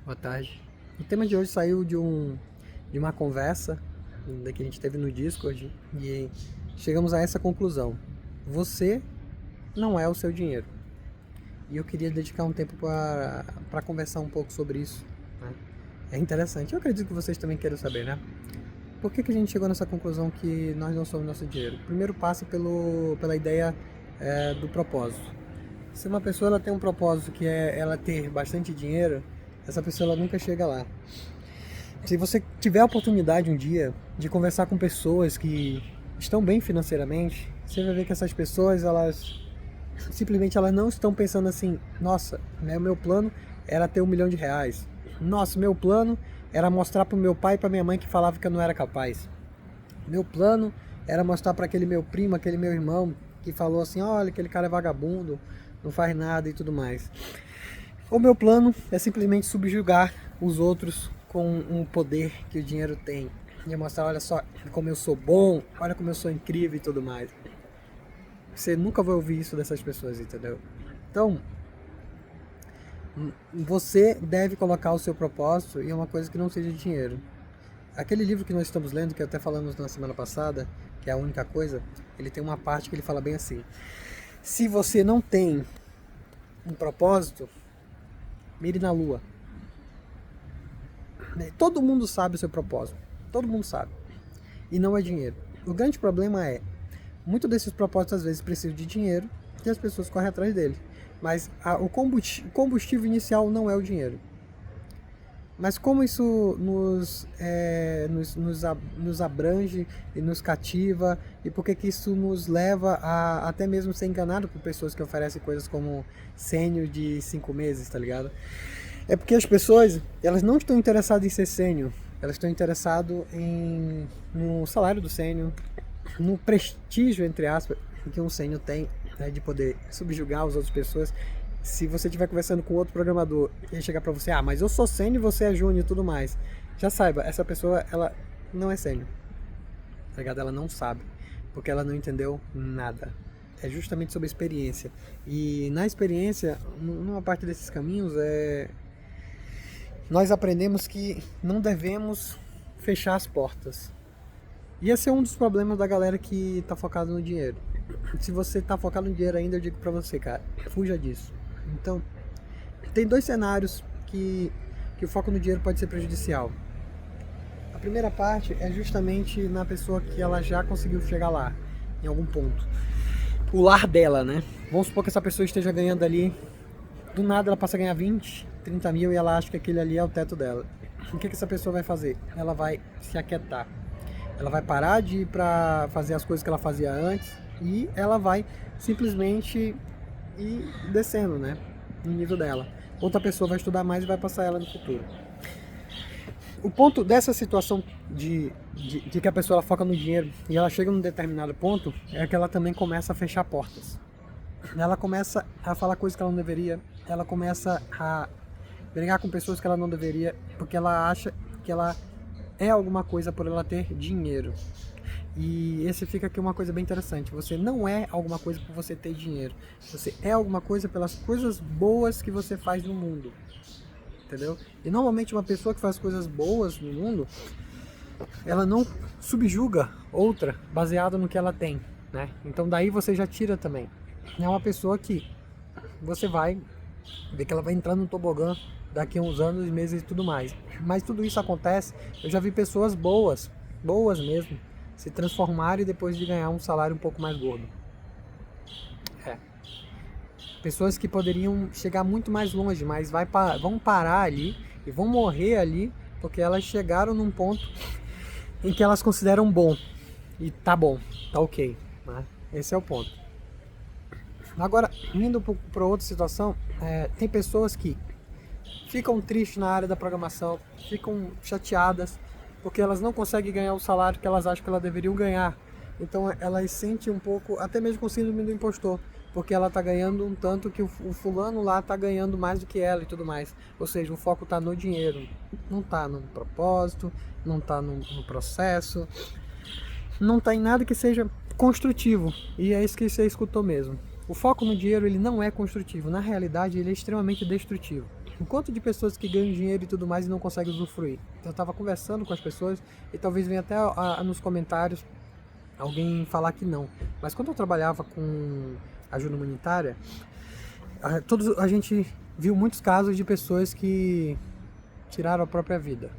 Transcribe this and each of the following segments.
Boa tarde. O tema de hoje saiu de uma conversa que a gente teve no Discord e chegamos a essa conclusão. Você não é o seu dinheiro. E eu queria dedicar um tempo para conversar um pouco sobre isso, né? É interessante. Eu acredito que vocês também queiram saber, né? Por que a gente chegou nessa conclusão que nós não somos nosso dinheiro? Primeiro passa pela ideia do propósito. Se uma pessoa ela tem um propósito que é ela ter bastante dinheiro, essa pessoa ela nunca chega lá. Se você tiver a oportunidade um dia de conversar com pessoas que estão bem financeiramente, você vai ver que essas pessoas, elas simplesmente elas não estão pensando assim, nossa, né, o meu plano era ter R$ 1 milhão. Nossa, meu plano era mostrar para o meu pai e para minha mãe que falava que eu não era capaz. Meu plano era mostrar para aquele meu primo, aquele meu irmão que falou assim, olha, aquele cara é vagabundo, não faz nada e tudo mais. O meu plano é simplesmente subjugar os outros com um poder que o dinheiro tem. E mostrar, olha só como eu sou bom, olha como eu sou incrível e tudo mais. Você nunca vai ouvir isso dessas pessoas, entendeu? Então, você deve colocar o seu propósito em uma coisa que não seja dinheiro. Aquele livro que nós estamos lendo, que até falamos na semana passada, que é a única coisa, ele tem uma parte que ele fala bem assim: se você não tem um propósito, mire na lua. Todo mundo sabe o seu propósito, todo mundo sabe, e não é dinheiro. O grande problema é, muitos desses propósitos às vezes precisam de dinheiro e as pessoas correm atrás dele, mas o combustível inicial não é o dinheiro. Mas como isso nos abrange e nos cativa, e por que isso nos leva a até mesmo ser enganado por pessoas que oferecem coisas como sênior de 5 meses, tá ligado? É porque as pessoas, elas não estão interessadas em ser sênior, elas estão interessadas no salário do sênior, no prestígio, entre aspas, que um sênior tem, né, de poder subjugar as outras pessoas. Se você estiver conversando com outro programador e ele chegar pra você, mas eu sou sênior e você é júnior e tudo mais, já saiba, essa pessoa, ela não é sênior, tá ligado? Ela não sabe, porque ela não entendeu nada. É justamente sobre experiência. E na experiência, numa parte desses caminhos, nós aprendemos que não devemos fechar as portas. E esse é um dos problemas da galera que tá focada no dinheiro. Se você tá focado no dinheiro ainda, eu digo pra você, cara, fuja disso. Então, tem dois cenários que o foco no dinheiro pode ser prejudicial. A primeira parte é justamente na pessoa que ela já conseguiu chegar lá, em algum ponto. O lar dela, né? Vamos supor que essa pessoa esteja ganhando ali, do nada ela passa a ganhar 20, 30 mil e ela acha que aquele ali é o teto dela. O que essa pessoa vai fazer? Ela vai se aquietar. Ela vai parar de ir pra fazer as coisas que ela fazia antes e ela vai simplesmente ir descendo, né, no nível dela. Outra pessoa vai estudar mais e vai passar ela no futuro. O ponto dessa situação de que a pessoa ela foca no dinheiro e ela chega num determinado ponto é que ela também começa a fechar portas. Ela começa a falar coisas que ela não deveria, ela começa a brigar com pessoas que ela não deveria, porque ela acha que ela é alguma coisa por ela ter dinheiro. E esse fica aqui uma coisa bem interessante. Você não é alguma coisa por você ter dinheiro. Você é alguma coisa pelas coisas boas que você faz no mundo. Entendeu? E normalmente uma pessoa que faz coisas boas no mundo, ela não subjuga outra baseada no que ela tem, né? Então daí você já tira também. É uma pessoa que você vai ver que ela vai entrar no tobogã daqui a uns anos, meses e tudo mais. Mas tudo isso acontece, eu já vi pessoas boas mesmo, se transformarem depois de ganhar um salário um pouco mais gordo. Pessoas que poderiam chegar muito mais longe, mas vão parar ali e vão morrer ali, porque elas chegaram num ponto em que elas consideram bom. E tá bom, tá ok, né? Esse é o ponto. Agora, indo para outra situação, tem pessoas que ficam tristes na área da programação, ficam chateadas, porque elas não conseguem ganhar o salário que elas acham que elas deveriam ganhar. Então elas sentem um pouco, até mesmo com síndrome do impostor, porque ela está ganhando um tanto que o fulano lá está ganhando mais do que ela e tudo mais. Ou seja, o foco está no dinheiro, não está no propósito, não está no processo, não está em nada que seja construtivo. E é isso que você escutou mesmo. O foco no dinheiro ele não é construtivo, na realidade ele é extremamente destrutivo. o quanto de pessoas que ganham dinheiro e tudo mais e não conseguem usufruir. Então, eu estava conversando com as pessoas e talvez venha até nos comentários alguém falar que não. Mas quando eu trabalhava com ajuda humanitária, a gente viu muitos casos de pessoas que tiraram a própria vida,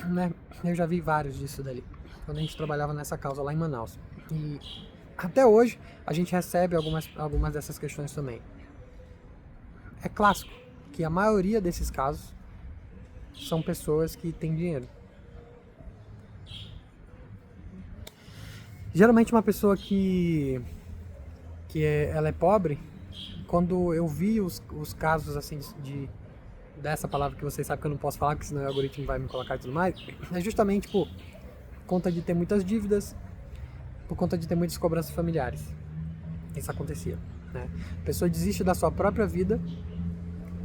né? Eu já vi vários disso dali, quando a gente trabalhava nessa causa lá em Manaus. E até hoje a gente recebe algumas dessas questões também. É clássico que a maioria desses casos são pessoas que têm dinheiro. Geralmente uma pessoa ela é pobre, quando eu vi os casos assim dessa palavra que vocês sabem que eu não posso falar, porque senão o algoritmo vai me colocar e tudo mais, é justamente por conta de ter muitas dívidas, por conta de ter muitas cobranças familiares. Isso acontecia, né? A pessoa desiste da sua própria vida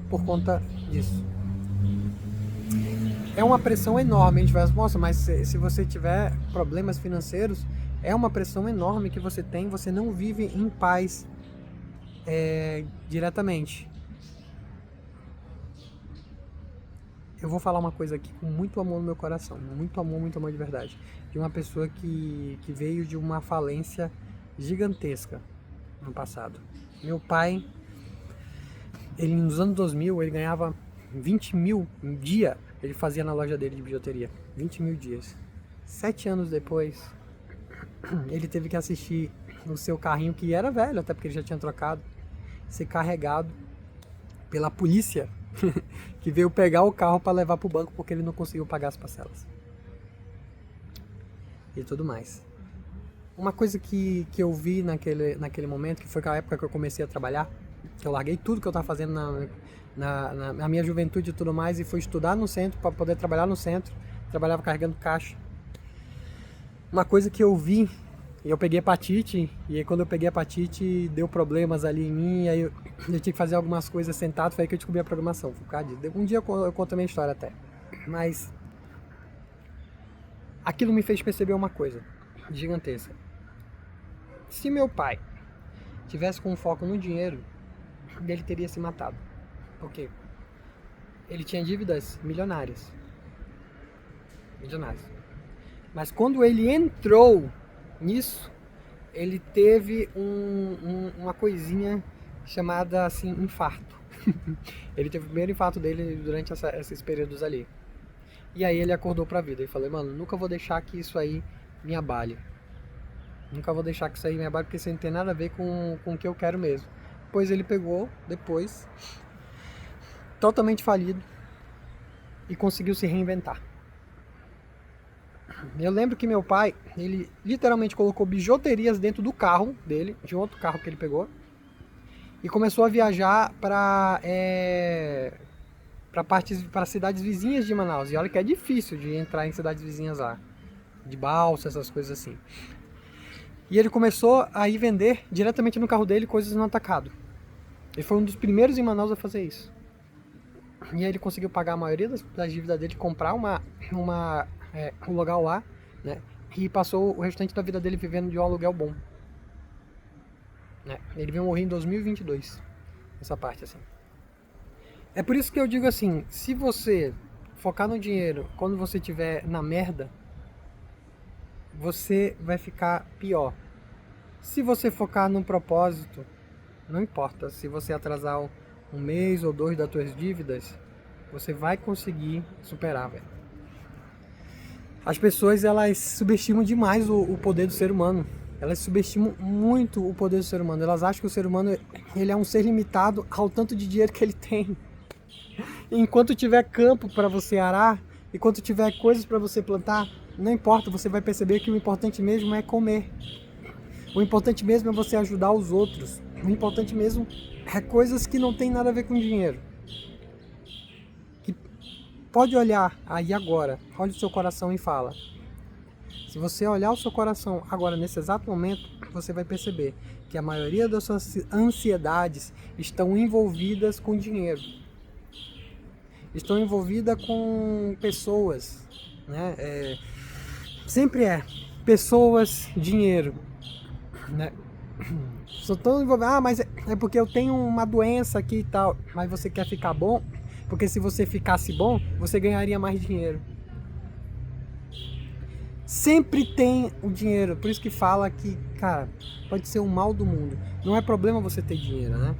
por conta disso. É uma pressão enorme, a gente vai assim, nossa, mas se você tiver problemas financeiros, é uma pressão enorme que você tem, você não vive em paz diretamente. Eu vou falar uma coisa aqui com muito amor no meu coração, muito amor de verdade, de uma pessoa que veio de uma falência gigantesca no passado. Meu pai, ele nos anos 2000, ele ganhava 20 mil um dia, ele fazia na loja dele de bijuteria, 20 mil dias. 7 anos depois, ele teve que assistir o seu carrinho, que era velho, até porque ele já tinha trocado, ser carregado pela polícia, que veio pegar o carro para levar para o banco porque ele não conseguiu pagar as parcelas. E tudo mais. Uma coisa que eu vi naquele momento, que foi a época que eu comecei a trabalhar, que eu larguei tudo que eu estava fazendo na minha juventude e tudo mais, e fui estudar no centro para poder trabalhar no centro. Trabalhava carregando caixa. Uma coisa que eu vi, eu peguei hepatite, e aí quando eu peguei hepatite deu problemas ali em mim, aí eu tinha que fazer algumas coisas sentado, foi aí que eu descobri a programação. Por causa disso. Um dia eu conto a minha história até. Mas aquilo me fez perceber uma coisa gigantesca. Se meu pai tivesse com foco no dinheiro, ele teria se matado. Por quê? Ele tinha dívidas milionárias. Milionárias. Mas quando ele entrou nisso, ele teve uma coisinha chamada assim, infarto. Ele teve o primeiro infarto dele durante esses períodos ali. E aí ele acordou pra vida e falou, mano, nunca vou deixar que isso aí me abale. Nunca vou deixar que isso aí me abale, porque isso não tem nada a ver com o que eu quero mesmo. Pois ele pegou, depois, totalmente falido, e conseguiu se reinventar. Eu lembro que meu pai, ele literalmente colocou bijuterias dentro do carro dele, de outro carro que ele pegou, e começou a viajar para cidades vizinhas de Manaus. E olha que é difícil de entrar em cidades vizinhas lá, de balsa, essas coisas assim. E ele começou a ir vender diretamente no carro dele coisas no atacado. Ele foi um dos primeiros em Manaus a fazer isso. E aí ele conseguiu pagar a maioria das dívidas dele, comprar um lugar lá, né? E passou o restante da vida dele vivendo de um aluguel bom. Né? Ele veio morrer em 2022. Essa parte assim. É por isso que eu digo assim, se você focar no dinheiro quando você estiver na merda, você vai ficar pior. Se você focar no propósito, não importa se você atrasar um mês ou 2 das suas dívidas, você vai conseguir superar, velho. As pessoas, elas subestimam demais o poder do ser humano. Elas subestimam muito o poder do ser humano. Elas acham que o ser humano, ele é um ser limitado ao tanto de dinheiro que ele tem. Enquanto tiver campo para você arar, enquanto tiver coisas para você plantar, não importa, você vai perceber que o importante mesmo é comer. O importante mesmo é você ajudar os outros. O importante mesmo é coisas que não tem nada a ver com dinheiro. Que pode olhar aí agora, olha o seu coração e fala. Se você olhar o seu coração agora, nesse exato momento, você vai perceber que a maioria das suas ansiedades estão envolvidas com dinheiro. Estão envolvidas com pessoas, né? Sempre pessoas, dinheiro, né? Só tão envolvido, mas é porque eu tenho uma doença aqui e tal, mas você quer ficar bom, Porque se você ficasse bom, você ganharia mais dinheiro. Sempre tem o dinheiro. Por isso que fala que, cara, pode ser o mal do mundo. Não é problema você ter dinheiro, né?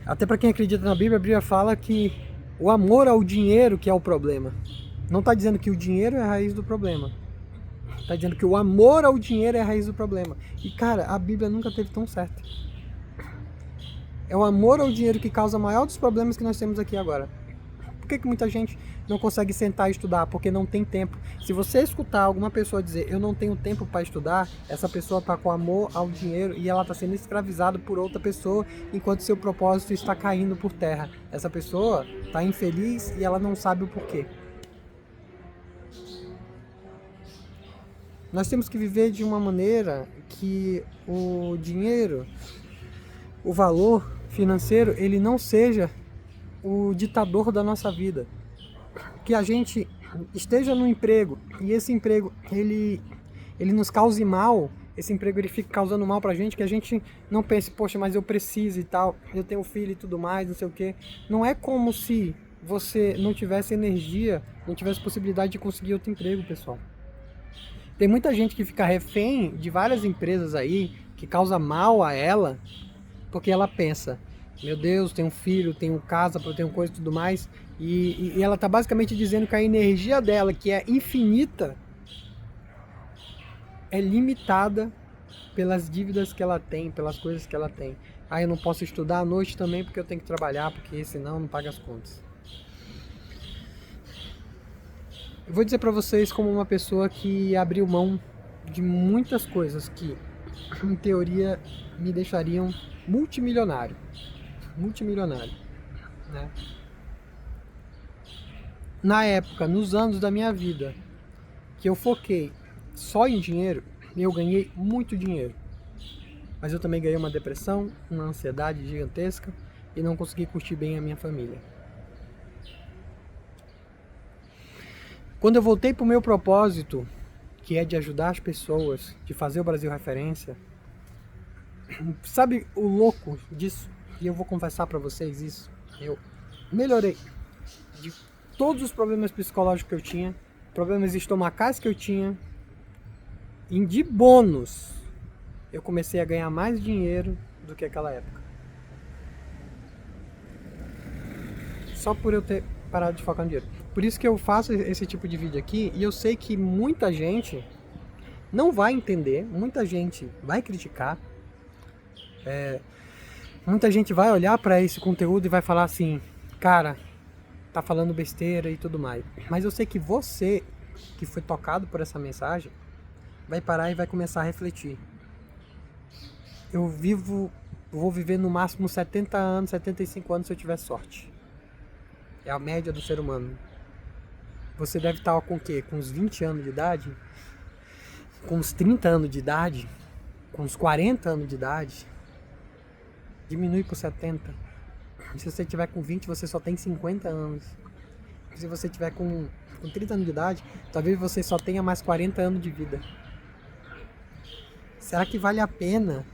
Até para quem acredita na Bíblia, a Bíblia fala que o amor ao dinheiro que é o problema. Não está dizendo que o dinheiro é a raiz do problema. Está dizendo que o amor ao dinheiro é a raiz do problema. E, cara, a Bíblia nunca teve tão certa. É o amor ao dinheiro que causa o maior dos problemas que nós temos aqui agora. Por que muita gente não consegue sentar e estudar? Porque não tem tempo. Se você escutar alguma pessoa dizer eu não tenho tempo para estudar, essa pessoa está com amor ao dinheiro e ela está sendo escravizada por outra pessoa enquanto seu propósito está caindo por terra. Essa pessoa está infeliz e ela não sabe o porquê. Nós temos que viver de uma maneira que o dinheiro, o valor financeiro, ele não seja o ditador da nossa vida. Que a gente esteja no emprego e esse emprego ele nos cause mal, esse emprego ele fica causando mal pra gente, que a gente não pense, poxa, mas eu preciso e tal, eu tenho filho e tudo mais, não sei o que. Não é como se você não tivesse energia, não tivesse possibilidade de conseguir outro emprego, pessoal. Tem muita gente que fica refém de várias empresas aí, que causa mal a ela, porque ela pensa, meu Deus, tenho um filho, tenho casa, tenho coisa e tudo mais, e ela está basicamente dizendo que a energia dela, que é infinita, é limitada pelas dívidas que ela tem, pelas coisas que ela tem. Ah, eu não posso estudar à noite também porque eu tenho que trabalhar, porque senão não paga as contas. Eu vou dizer para vocês como uma pessoa que abriu mão de muitas coisas que, em teoria, me deixariam multimilionário, né? Na época, nos anos da minha vida, que eu foquei só em dinheiro, eu ganhei muito dinheiro. Mas eu também ganhei uma depressão, uma ansiedade gigantesca e não consegui curtir bem a minha família. Quando eu voltei para o meu propósito, que é de ajudar as pessoas, de fazer o Brasil referência, sabe o louco disso? E eu vou confessar para vocês isso. Eu melhorei de todos os problemas psicológicos que eu tinha, problemas estomacais que eu tinha, e de bônus, eu comecei a ganhar mais dinheiro do que aquela época. Só por eu ter parado de focar no dinheiro. Por isso que eu faço esse tipo de vídeo aqui, e eu sei que muita gente não vai entender, muita gente vai criticar, muita gente vai olhar para esse conteúdo e vai falar assim, cara, tá falando besteira e tudo mais. Mas eu sei que você, que foi tocado por essa mensagem, vai parar e vai começar a refletir. Eu vou viver no máximo 70 anos, 75 anos se eu tiver sorte. É a média do ser humano. Você deve estar com o quê? Com uns 20 anos de idade? Com uns 30 anos de idade? Com uns 40 anos de idade? Diminui por 70. Se você tiver com 20, você só tem 50 anos. Se você tiver com 30 anos de idade, talvez você só tenha mais 40 anos de vida. Será que vale a pena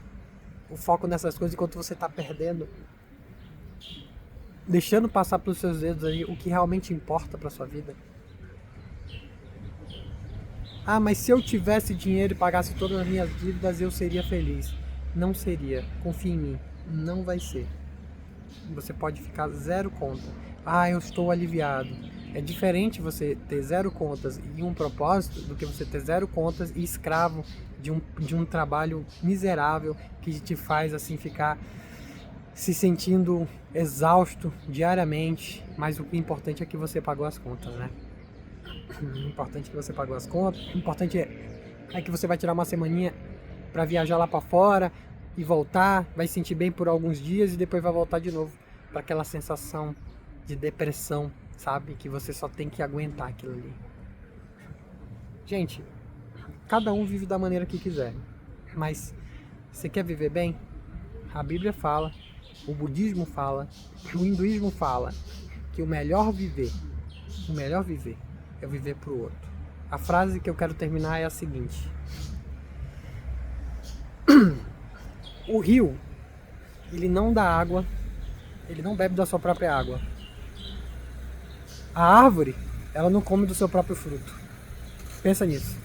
o foco nessas coisas enquanto você está perdendo? Deixando passar pelos seus dedos aí o que realmente importa para sua vida? Ah, mas se eu tivesse dinheiro e pagasse todas as minhas dívidas, eu seria feliz. Não seria. Confie em mim. Não vai ser. Você pode ficar zero conta. Ah, eu estou aliviado. É diferente você ter zero contas e um propósito do que você ter zero contas e escravo de um trabalho miserável que te faz assim ficar se sentindo exausto diariamente. Mas o importante é que você pagou as contas, né? O importante é que você pagou as contas. O importante é que você vai tirar uma semaninha para viajar lá para fora e voltar, vai se sentir bem por alguns dias e depois vai voltar de novo para aquela sensação de depressão, sabe? Que você só tem que aguentar aquilo ali. Gente, cada um vive da maneira que quiser, mas você quer viver bem? A Bíblia fala, o budismo fala, o hinduísmo fala que o melhor viver é viver pro outro. A frase que eu quero terminar é a seguinte: o rio, ele não dá água, ele não bebe da sua própria água. A árvore, ela não come do seu próprio fruto. Pensa nisso.